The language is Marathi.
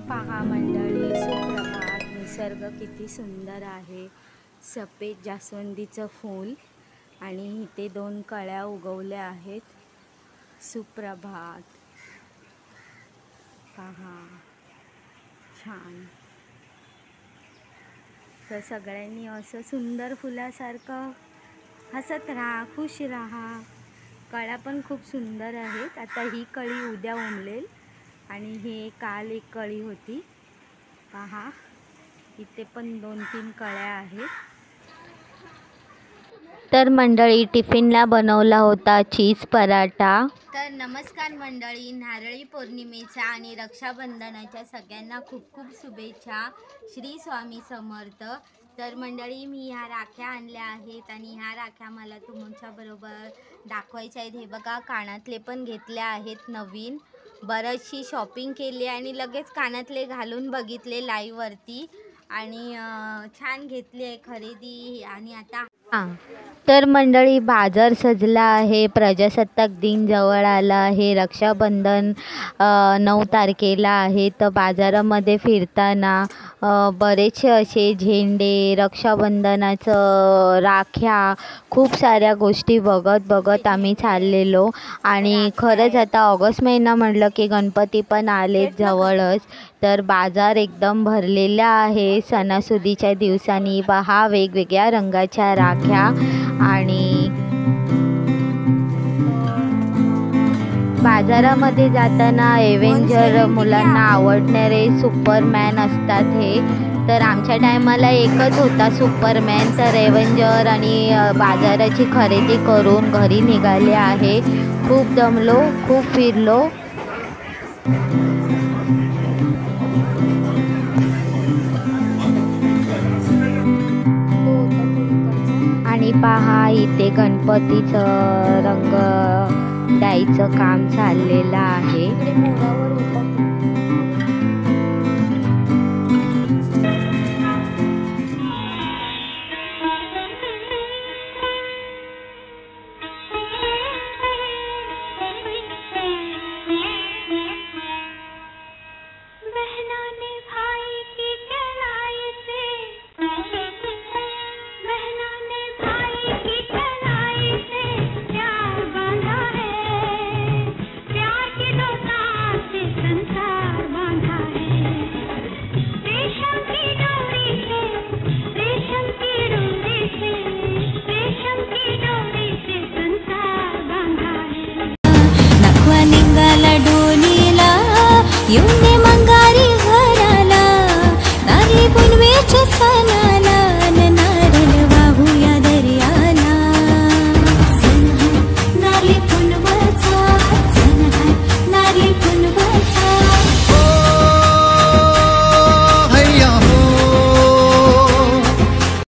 पहा मंडळी, सुप्रभात. निसर्ग किती सुंदर आहे. सफेद जास्वंदीचं फूल आणि इथे 2 कळ्या उगवल्या आहेत. सुप्रभात. पहा, छान. तर सगळ्यांनी असं सुंदर फुलासारखं हसत राहा, खुश राहा. कळ्या पण खूप सुंदर आहेत. आता ही कळी उद्या उमलेल आणि हे काल एक कळी होती. पहा, इथे पण 2-3 कळ्या आहेत. तर मंडळी, टिफिनला बनवला होता चीज पराठा. तर नमस्कार मंडळी, नारळी पौर्णिमेच्या आणि रक्षाबंधनाच्या सगळ्यांना खूप खूप शुभेच्छा. श्री स्वामी समर्थ. तर मंडळी, मी ह्या राख्या आणल्या आहेत आणि ह्या राख्या मला तुमच्याबरोबर दाखवायच्या आहेत. हे बघा, कानातले पण घेतले आहेत नवीन. बरीचशी शॉपिंग केली आणि लगेच कानातले घालून बघितले लाईव्हवरती आणि छान घेतली आहे खरेदी. आणि आता तर मंडळी, बाजार सजला आहे. प्रजासत्ताक दिन जवळ आला आहे. रक्षाबंधन 9 तारखेला आहे. तर बाजारामध्ये फिरताना बरेचसे असे झेंडे, रक्षाबंधनाचं राख्या, खूप साऱ्या गोष्टी बघत आम्ही चाललेलो. आणि खरंच आता ऑगस्ट महिना म्हटलं की गणपती पण आलेत जवळच. तर बाजार एकदम भरलेला आहे सणासुदीच्या दिवसांनी. पहा, वेगवेगळ्या रंगाच्या राख्या आणि बाजारामध्ये जाताना एव्हेंजर मुलांना आवडणारे सुपरमॅन असतात हे. तर आमच्या टायमाला एकच होता सुपरमॅन. तर एव्हेंजर आणि बाजाराची खरेदी करून घरी निघाले आहे. खूप दमलो, खूप फिरलो. आणि पहा, इथे गणपतीचं रंग द्यायचं काम चाललेलं आहे. बहना ने